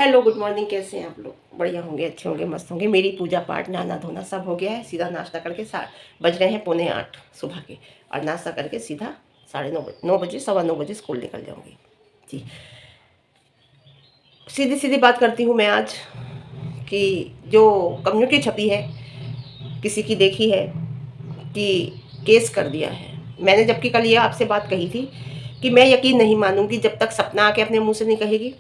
Hello, good morning. कैसे हैं आप लोग? बढ़िया होंगे, अच्छे होंगे, मस्त होंगे। मेरी पूजा पाठ, नहाना धोना सब हो गया है। सीधा नाश्ता करके बज रहे हैं 7:45 सुबह के, और नाश्ता करके सीधा 9:30 9 बजे 9:15 स्कूल निकल जाऊंगी जी। सीधी सीधी बात करती हूँ मैं आज कि जो कम्युनिटी छपी है, किसी की देखी है कि केस कर दिया है। मैंने जबकि कल ये आपसे बात कही थी कि मैं यकीन नहीं मानूंगी जब तक सपना आके अपने मुंह से नहीं कहेगी,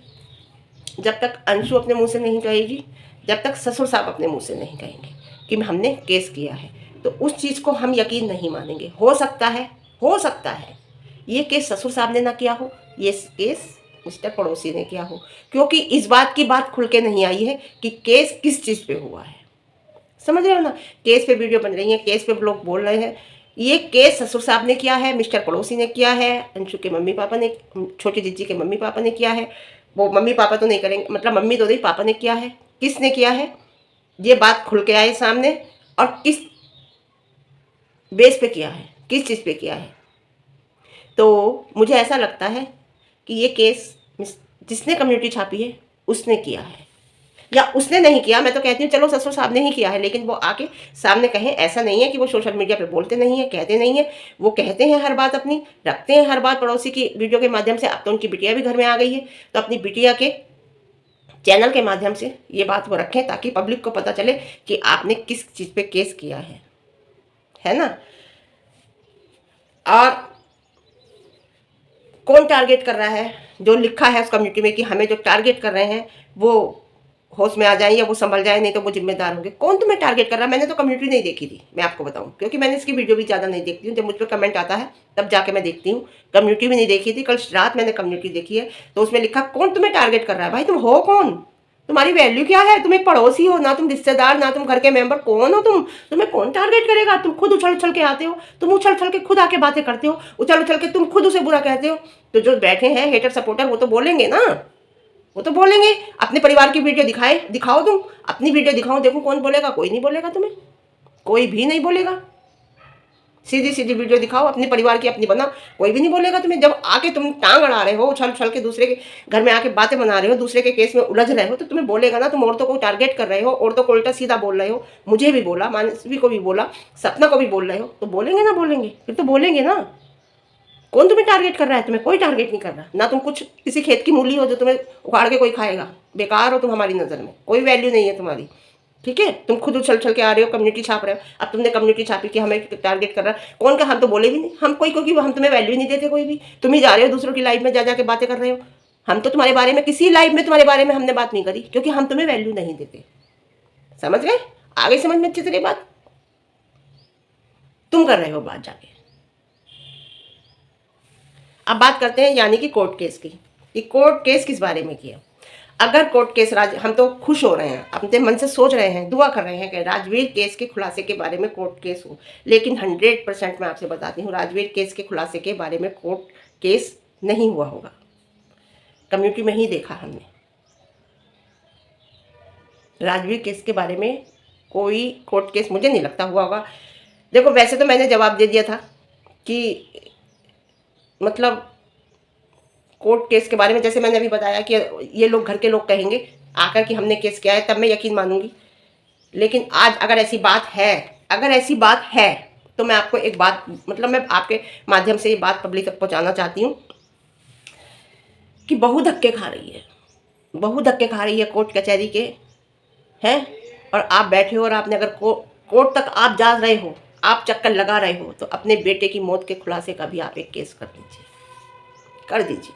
जब तक अंशु अपने मुंह से नहीं कहेगी, जब तक ससुर साहब अपने मुंह से नहीं कहेंगे कि हमने केस किया है, तो उस चीज़ को हम यकीन नहीं मानेंगे। हो सकता है ये केस ससुर साहब ने ना किया हो, ये केस मिस्टर पड़ोसी ने किया हो, क्योंकि इस बात की बात खुल के नहीं आई है कि केस किस चीज़ पे हुआ है। समझ रहे हो ना? केस पे वीडियो बन रही है, केस पे लोग बोल रहे हैं। ये केस ससुर साहब ने किया है, मिस्टर पड़ोसी ने किया है, अंशु के मम्मी पापा ने, छोटी जीजी के मम्मी पापा ने किया है। वो मम्मी पापा तो नहीं करेंगे, मतलब मम्मी तो नहीं, पापा ने किया है। किसने किया है ये बात खुल के आए सामने, और किस बेस पे किया है, किस चीज़ पे किया है। तो मुझे ऐसा लगता है कि ये केस जिसने कम्युनिटी छापी है उसने किया है, या उसने नहीं किया। मैं तो कहती हूँ चलो ससुर साहब ने ही किया है, लेकिन वो आके सामने कहें। ऐसा नहीं है कि वो सोशल मीडिया पे बोलते नहीं है, कहते नहीं है। वो कहते हैं हर बात अपनी, रखते हैं हर बात पड़ोसी की वीडियो के माध्यम से। अब तो उनकी बिटिया भी घर में आ गई है, तो अपनी बिटिया के चैनल के माध्यम से ये बात वो रखें, ताकि पब्लिक को पता चले कि आपने किस चीज़ पे केस किया है ना। और कौन टारगेट कर रहा है? जो लिखा है उस कम्युनिटी में कि हमें जो टारगेट कर रहे हैं वो होश में आ जाए या वो संभल जाए, नहीं तो वो जिम्मेदार होंगे। कौन तुम्हें टारगेट कर रहा है? मैंने तो कम्युनिटी नहीं देखी थी, मैं आपको बताऊं, क्योंकि मैंने इसकी वीडियो भी ज़्यादा नहीं देखती हूँ। जब मुझ पर कमेंट आता है तब जाके मैं देखती हूँ। कम्युनिटी भी नहीं देखी थी, कल रात मैंने कम्युनिटी देखी है, तो उसमें लिखा कौन तुम्हें टारगेट कर रहा है। भाई तुम हो कौन? तुम्हारी वैल्यू क्या है? तुम एक पड़ोसी हो ना, तुम रिश्तेदार, ना तुम घर के मेंबर। कौन हो तुम? तुम्हें कौन टारगेट करेगा? तुम खुद उछल उछल के आते हो, तुम उछल उछल के खुद आके बातें करते हो, उछल उछल के तुम खुद उसे बुरा कहते हो। तो जो बैठे हैं हेटर सपोर्टर, वो तो बोलेंगे ना, वो तो बोलेंगे। अपने परिवार की वीडियो दिखाओ, तुम अपनी वीडियो दिखाओ, देखो कौन बोलेगा। कोई नहीं बोलेगा तुम्हें, कोई भी नहीं बोलेगा। सीधी सीधी वीडियो दिखाओ अपने परिवार की, अपनी बनाओ, कोई भी नहीं बोलेगा तुम्हें। जब आके तुम टांग अड़ा रहे हो, उछल उछल के दूसरे के घर में आके बातें बना रहे हो, दूसरे के केस में उलझ रहे हो, तो तुम्हें बोलेगा ना। तुम औरतों को टारगेट कर रहे हो, औरतों को उल्टा सीधा बोल रहे हो। मुझे भी बोला, मानसी को भी बोला, सपना को भी बोल रहे हो, तो बोलेंगे ना, बोलेंगे, फिर तो बोलेंगे ना। कौन तुम्हें टारगेट कर रहा है? तुम्हें कोई टारगेट नहीं कर रहा ना। तुम कुछ किसी खेत की मूली हो जो तुम्हें उखाड़ के कोई खाएगा। बेकार हो तुम हमारी नज़र में, कोई वैल्यू नहीं है तुम्हारी। ठीक है? तुम खुद उछल उछल के आ रहे हो, कम्युनिटी छाप रहे हो। अब तुमने कम्युनिटी छापी कि हमें टारगेट कर रहा है। कौन का? हम तो बोले भी नहीं, हम कोई, क्योंकि हम तुम्हें वैल्यू नहीं देते कोई भी। तुम ही जा रहे हो दूसरों की लाइफ में जा जाके बातें कर रहे हो। हम तो तुम्हारे बारे में किसी लाइफ में तुम्हारे बारे में हमने बात नहीं करी, क्योंकि हम तुम्हें वैल्यू नहीं देते। समझ गए? आ गई समझ में अच्छी तरह बात? तुम कर रहे हो बात जाके। अब बात करते हैं यानी कि कोर्ट केस की, कि कोर्ट केस किस बारे में किया। अगर कोर्ट केस हम तो खुश हो रहे हैं, अपने मन से सोच रहे हैं, दुआ कर रहे हैं कि राजवीर केस के खुलासे के बारे में कोर्ट केस हो। लेकिन 100% मैं आपसे बताती हूँ, राजवीर केस के खुलासे के बारे में कोर्ट केस नहीं हुआ होगा। कम्युनिटी में ही देखा हमने, राजवीर केस के बारे में कोई कोर्ट केस मुझे नहीं लगता हुआ होगा। देखो, वैसे तो मैंने जवाब दे दिया था कि मतलब कोर्ट केस के बारे में, जैसे मैंने अभी बताया कि ये लोग, घर के लोग कहेंगे आकर कि हमने केस किया है, तब मैं यकीन मानूंगी। लेकिन आज अगर ऐसी बात है, अगर ऐसी बात है, तो मैं आपको एक बात, मतलब मैं आपके माध्यम से ये बात पब्लिक तक पहुंचाना चाहती हूँ कि बहू धक्के खा रही है, बहू धक्के खा रही है कोर्ट कचहरी के, हैं। और आप बैठे हो, और आपने अगर कोर्ट तक आप जा रहे हो, आप चक्कर लगा रहे हो, तो अपने बेटे की मौत के खुलासे का भी आप एक केस कर दीजिए, कर दीजिए।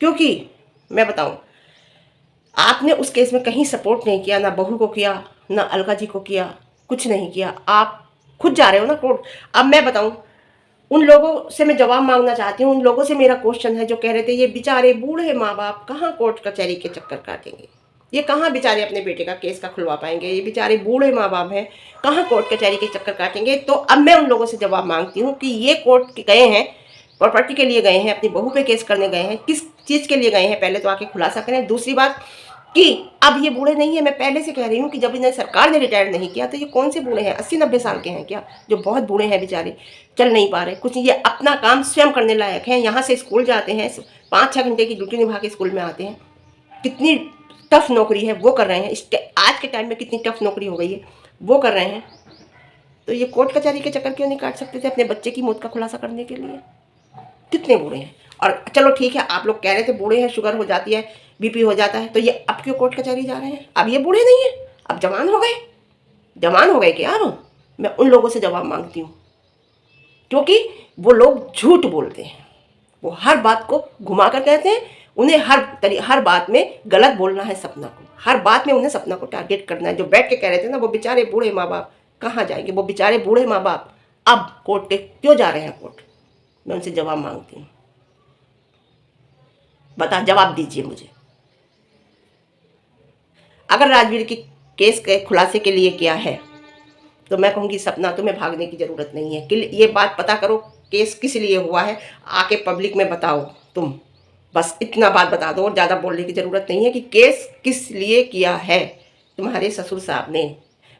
क्योंकि मैं बताऊं, आपने उस केस में कहीं सपोर्ट नहीं किया, ना बहू को किया, ना अलका जी को किया, कुछ नहीं किया। आप खुद जा रहे हो ना कोर्ट। अब मैं बताऊं, उन लोगों से मैं जवाब मांगना चाहती हूँ। उन लोगों से मेरा क्वेश्चन है जो कह रहे थे ये बेचारे बूढ़े माँ बाप कहाँ कोर्ट कचहरी के चक्कर काटेंगे, ये कहाँ बेचारे अपने बेटे का केस का खुलवा पाएंगे, ये बेचारे बूढ़े माँ बाप हैं, कहाँ कोर्ट कचहरी के चक्कर काटेंगे। तो अब मैं उन लोगों से जवाब मांगती हूँ कि ये कोर्ट गए हैं, प्रॉपर्टी के लिए गए हैं, अपनी बहू पे केस करने गए हैं, किस चीज़ के लिए गए हैं, पहले तो आके खुलासा करें। दूसरी बात कि अब ये बूढ़े नहीं है, मैं पहले से कह रही हूँ कि जब इन्हें सरकार ने रिटायर नहीं किया, तो ये कौन से बूढ़े हैं? 80-90 साल के हैं क्या, जो बहुत बूढ़े हैं बेचारे, चल नहीं पा रहे कुछ। ये अपना काम स्वयं करने लायक हैं, यहाँ से स्कूल जाते हैं, 5-6 घंटे की ड्यूटी निभा के स्कूल में आते हैं, कितनी टफ नौकरी है वो कर रहे हैं, आज के टाइम में कितनी टफ नौकरी हो गई है वो कर रहे हैं, तो ये कोर्ट कचहरी के चक्कर क्यों नहीं काट सकते थे अपने बच्चे की मौत का खुलासा करने के लिए? कितने बूढ़े हैं। और चलो ठीक है, आप लोग कह रहे थे बूढ़े हैं, शुगर हो जाती है, बीपी हो जाता है, तो ये अब क्यों कोर्ट कचहरी जा रहे हैं? अब ये बूढ़े नहीं है, अब जवान हो गए। जवान हो गए क्या अब? मैं उन लोगों से जवाब मांगती हूँ, क्योंकि वो लोग झूठ बोलते हैं, वो हर बात को घुमा कर कहते हैं। उन्हें हर बात में गलत बोलना है सपना को, हर बात में उन्हें सपना को टारगेट करना है। जो बैठ के कह रहे थे ना, वो बेचारे बूढ़े माँ बाप कहाँ जाएंगे? वो बेचारे बूढ़े माँ बाप अब कोर्ट पे क्यों जा रहे हैं? कोर्ट, मैं उनसे जवाब मांगती हूँ, जवाब दीजिए मुझे। अगर राजवीर की केस के खुलासे के लिए किया है तो मैं कहूँगी सपना, तुम्हें भागने की ज़रूरत नहीं है। ये बात पता करो, केस किस लिए हुआ है, आके पब्लिक में बताओ तुम, बस इतना बात बता दो और ज़्यादा बोलने की ज़रूरत नहीं है कि केस किस लिए किया है। तुम्हारे ससुर साहब ने,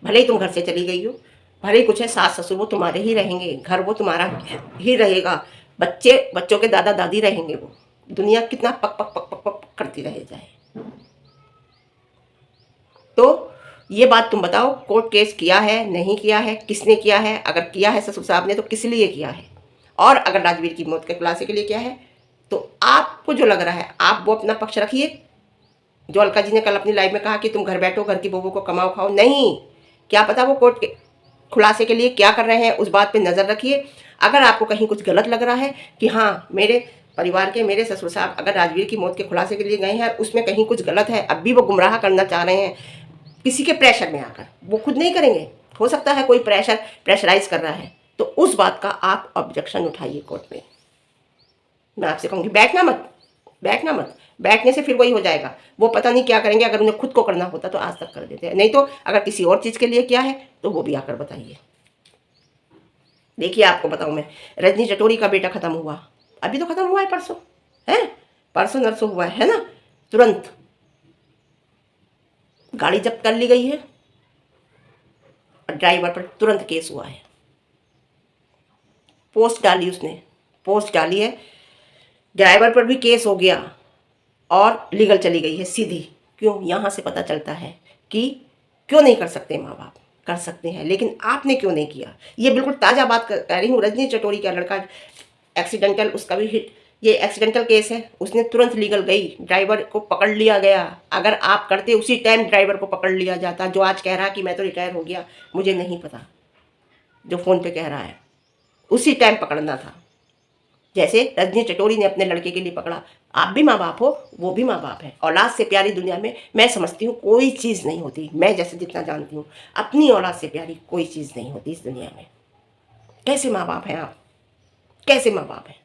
भले ही तुम घर से चली गई हो, भले ही कुछ है, सास ससुर वो तुम्हारे ही रहेंगे, घर वो तुम्हारा ही रहेगा, बच्चों के दादा दादी रहेंगे। वो दुनिया कितना पक पक पक पक पक करती रह जाए। तो ये बात तुम बताओ, कोर्ट केस किया है, नहीं किया है, किसने किया है? अगर किया है ससुर साहब ने तो किस लिए किया है? और अगर राजवीर की मौत के खुलासे के लिए किया है तो आपको जो लग रहा है आप वो अपना पक्ष रखिए। जो अलका जी ने कल अपनी लाइव में कहा कि तुम घर बैठो, घर की बहू को कमाओ खाओ, नहीं, क्या पता वो कोर्ट के खुलासे के लिए क्या कर रहे हैं, उस बात पे नज़र रखिए। अगर आपको कहीं कुछ गलत लग रहा है कि हाँ मेरे परिवार के, मेरे ससुर साहब अगर राजवीर की मौत के खुलासे के लिए गए हैं, उसमें कहीं कुछ गलत है, अब भी वो गुमराह करना चाह रहे हैं किसी के प्रेशर में आकर, वो खुद नहीं करेंगे, हो सकता है कोई प्रेशराइज कर रहा है, तो उस बात का आप ऑब्जेक्शन उठाइए कोर्ट में। मैं आपसे कहूँगी बैठना मत, बैठना मत। बैठने से फिर वही हो जाएगा, वो पता नहीं क्या करेंगे। अगर उन्हें खुद को करना होता तो आज तक कर देते हैं, नहीं तो अगर किसी और चीज़ के लिए किया है तो वो भी आकर बताइए। देखिए आपको बताऊँ मैं, रजनी चटोरी का बेटा ख़त्म हुआ, अभी तो ख़त्म हुआ है, परसों है, परसों नरसों हुआ है ना, तुरंत गाड़ी जब्त कर ली गई है और ड्राइवर पर तुरंत केस हुआ है। पोस्ट डाली उसने, पोस्ट डाली है, ड्राइवर पर भी केस हो गया और लीगल चली गई है सीधी। क्यों? यहाँ से पता चलता है कि क्यों नहीं कर सकते माँ बाप, कर सकते हैं, लेकिन आपने क्यों नहीं किया। ये बिल्कुल ताज़ा बात कह रही हूँ। रजनी चटोरी का लड़का एक्सीडेंटल, उसका भी हिट, ये एक्सीडेंटल केस है, उसने तुरंत लीगल गई, ड्राइवर को पकड़ लिया गया। अगर आप करते उसी टाइम ड्राइवर को पकड़ लिया जाता। जो आज कह रहा कि मैं तो रिटायर हो गया, मुझे नहीं पता, जो फ़ोन पे कह रहा है, उसी टाइम पकड़ना था, जैसे रजनी चटोरी ने अपने लड़के के लिए पकड़ा। आप भी माँ बाप हो, वो भी माँ बाप है। औलाद से प्यारी दुनिया में मैं समझती हूँ कोई चीज़ नहीं होती। मैं जैसे जितना जानती हूँ, अपनी औलाद से प्यारी कोई चीज़ नहीं होती इस दुनिया में। कैसे माँ बाप हैं आप, कैसे माँ बाप हैं?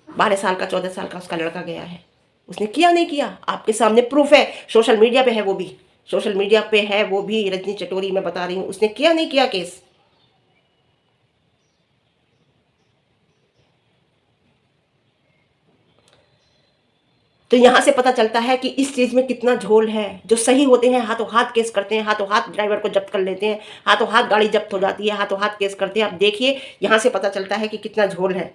12 साल का, 14 साल का उसका लड़का गया है, उसने किया नहीं किया, आपके सामने प्रूफ है, सोशल मीडिया पे है, वो भी सोशल मीडिया पे है, वो भी रजनी चटोरी मैं बता रही हूँ, उसने किया नहीं किया केस। तो यहाँ से पता चलता है कि इस चीज़ में कितना झोल है। जो सही होते हैं हाथों हाथ केस करते हैं, हाथों हाथ ड्राइवर को जब्त कर लेते हैं, हाथों हाथ गाड़ी जब्त हो जाती है, हाथों हाथ केस करते हैं। आप देखिए यहाँ से पता चलता है कि कितना झोल है।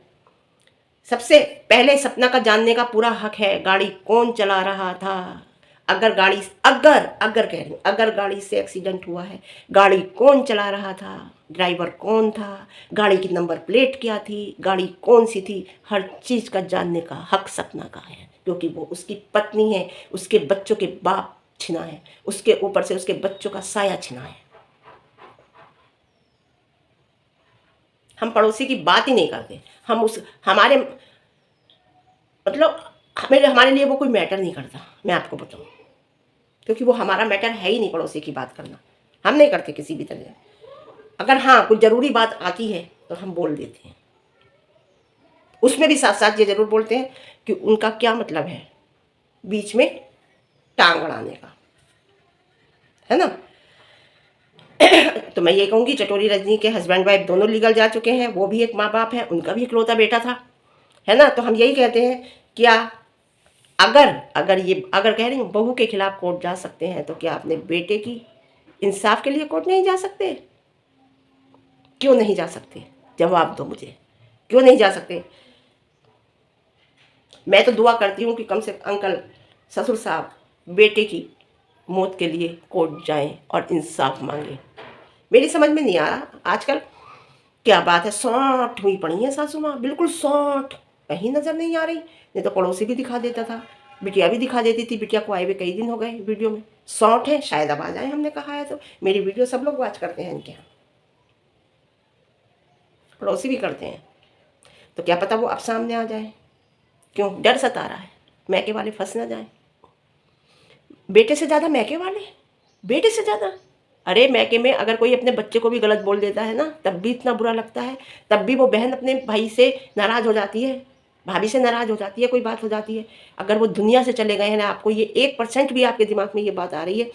सबसे पहले सपना का जानने का पूरा हक है, गाड़ी कौन चला रहा था। अगर गाड़ी, अगर कह रही हूँ, अगर गाड़ी से एक्सीडेंट हुआ है, गाड़ी कौन चला रहा था, ड्राइवर कौन था, गाड़ी की नंबर प्लेट क्या थी, गाड़ी कौन सी थी, हर चीज़ का जानने का हक सपना का है। क्योंकि वो उसकी पत्नी है, उसके बच्चों के बाप छिना है, उसके ऊपर से उसके बच्चों का साया छिना है। हम पड़ोसी की बात ही नहीं करते, हम उस हमारे मतलब हमारे लिए वो कोई मैटर नहीं करता, मैं आपको बताऊं, क्योंकि वो हमारा मैटर है ही नहीं पड़ोसी की बात करना। हम नहीं करते किसी भी तरह। अगर हाँ कुछ ज़रूरी बात आती है तो हम बोल देते हैं, उसमें भी साथ साथ ये ज़रूर बोलते हैं कि उनका क्या मतलब है बीच में टांग अड़ाने का, है ना। तो मैं ये कहूँगी चटोरी रजनी के हस्बैंड वाइफ दोनों लीगल जा चुके हैं, वो भी एक माँ बाप है, उनका भी इकलौता बेटा था, है ना। तो हम यही कहते हैं, क्या अगर कह रही हूँ बहू के खिलाफ कोर्ट जा सकते हैं, तो क्या अपने बेटे की इंसाफ के लिए कोर्ट नहीं जा सकते? क्यों नहीं जा सकते? जवाब दो मुझे, क्यों नहीं जा सकते? मैं तो दुआ करती हूँ कि कम से अंकल ससुर साहब बेटे की मौत के लिए कोर्ट जाएं और इंसाफ मांगें। मेरी समझ में नहीं आ रहा आजकल क्या बात है, सौंठ हुई पड़ी है सासू माँ, बिल्कुल सौंठ, कहीं नज़र नहीं आ रही। नहीं तो पड़ोसी भी दिखा देता था, बिटिया भी दिखा देती थी, बिटिया को आए हुए कई दिन हो गए वीडियो में। सौंठ है, शायद अब आ जाए, हमने कहा है तो। मेरी वीडियो सब लोग वॉच करते हैं इनके यहाँ, पड़ोसी भी करते हैं, तो क्या पता वो अब सामने आ जाए। क्यों डर सता रहा है, मैके वाले फंस ना जाए। बेटे से ज़्यादा मैके वाले, बेटे से ज़्यादा। अरे मैके में अगर कोई अपने बच्चे को भी गलत बोल देता है ना, तब भी इतना बुरा लगता है, तब भी वो बहन अपने भाई से नाराज़ हो जाती है, भाभी से नाराज़ हो जाती है, कोई बात हो जाती है। अगर वो दुनिया से चले गए हैं ना, आपको ये 1% भी आपके दिमाग में ये बात आ रही है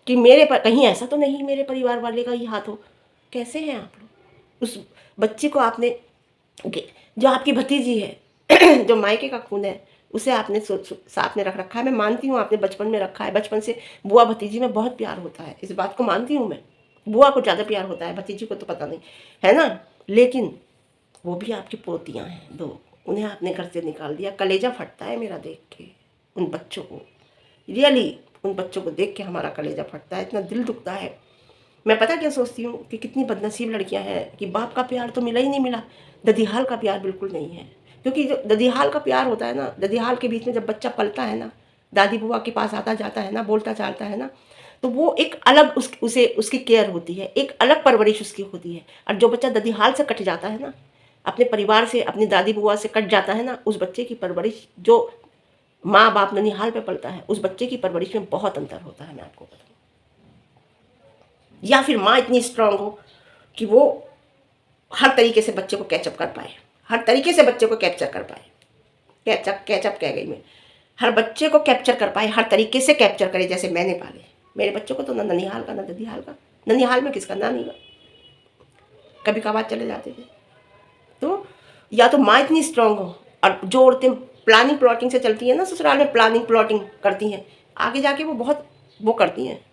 कि मेरे पर कहीं ऐसा तो नहीं मेरे परिवार वाले का ही हाथ हो, कैसे हैं आप लोग। उस बच्चे को आपने, जो आपकी भतीजी है जो मायके का खून है, उसे आपने साथ में रख रखा है। मैं मानती हूँ आपने बचपन में रखा है, बचपन से बुआ भतीजी में बहुत प्यार होता है, इस बात को मानती हूँ मैं। बुआ को ज़्यादा प्यार होता है, भतीजी को तो पता नहीं है ना। लेकिन वो भी आपकी पोतियाँ हैं दो, उन्हें आपने घर से निकाल दिया। कलेजा फटता है मेरा देख के उन बच्चों को, रियली उन बच्चों को देख के हमारा कलेजा फटता है, इतना दिल दुखता है। मैं पता क्या सोचती हूँ कि कितनी बदनसीब लड़कियाँ हैं कि बाप का प्यार तो मिला ही नहीं, मिला ददीहाल का प्यार बिल्कुल नहीं है। क्योंकि जो ददीहाल का प्यार होता है ना, ददीहाल के बीच में जब बच्चा पलता है ना, दादी बुआ के पास आता जाता है ना, बोलता चालता है ना, तो वो एक अलग उसकी केयर होती है, एक अलग परवरिश उसकी होती है। और जो बच्चा ददीहाल से कट जाता है ना, अपने परिवार से, अपनी दादी बुआ से कट जाता है ना, उस बच्चे की परवरिश, जो माँ बाप ननिहाल पे पलता है, उस बच्चे की परवरिश में बहुत अंतर होता है, मैं आपको बताऊँ। या फिर माँ इतनी स्ट्रांग हो कि वो हर तरीके से बच्चे को कैचअप कर पाए, हर तरीके से बच्चे को कैप्चर कर पाए। कैचअप कह गई मैं, हर बच्चे को कैप्चर कर पाए, हर तरीके से कैप्चर करे। जैसे मैंने पाले मेरे बच्चों को, तो ना ननिहाल का ना ददीहाल का, ननिहाल में किसका, नानी का, कभी कभार चले जाते थे। तो या तो माँ इतनी स्ट्रांग हो, और जो औरतें प्लानिंग प्लॉटिंग से चलती हैं ना, ससुराल में प्लानिंग प्लॉटिंग करती हैं, आगे जाके वो बहुत वो करती हैं,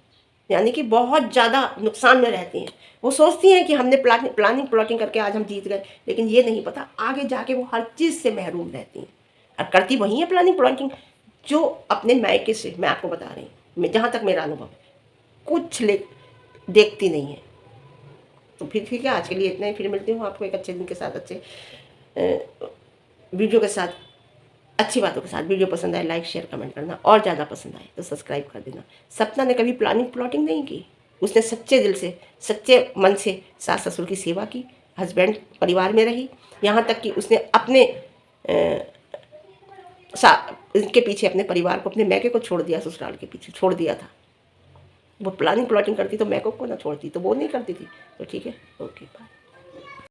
यानी कि बहुत ज़्यादा नुकसान में रहती हैं। वो सोचती हैं कि हमने प्लानिंग प्लॉटिंग करके आज हम जीत गए, लेकिन ये नहीं पता आगे जाके वो हर चीज़ से महरूम रहती हैं। और करती वही है प्लानिंग प्लॉटिंग जो अपने मायके से, मैं आपको बता रही हूँ, मैं जहाँ तक मेरा अनुभव है, कुछ देखती नहीं है। तो फिर ठीक है, आज के लिए इतना ही। फिर मिलती हूँ आपको एक अच्छे दिन के साथ, अच्छे वीडियो के साथ, अच्छी बातों के साथ। वीडियो पसंद आए लाइक शेयर कमेंट करना, और ज़्यादा पसंद आए तो सब्सक्राइब कर देना। सपना ने कभी प्लानिंग प्लॉटिंग नहीं की, उसने सच्चे दिल से, सच्चे मन से सास ससुर की सेवा की, हस्बैंड परिवार में रही, यहाँ तक कि उसने अपने इनके पीछे अपने परिवार को, अपने मैके को छोड़ दिया, ससुराल के पीछे छोड़ दिया था। वो प्लानिंग प्लॉटिंग करती तो मैको को ना छोड़ती, तो वो नहीं करती थी। तो ठीक है, ओके बाय।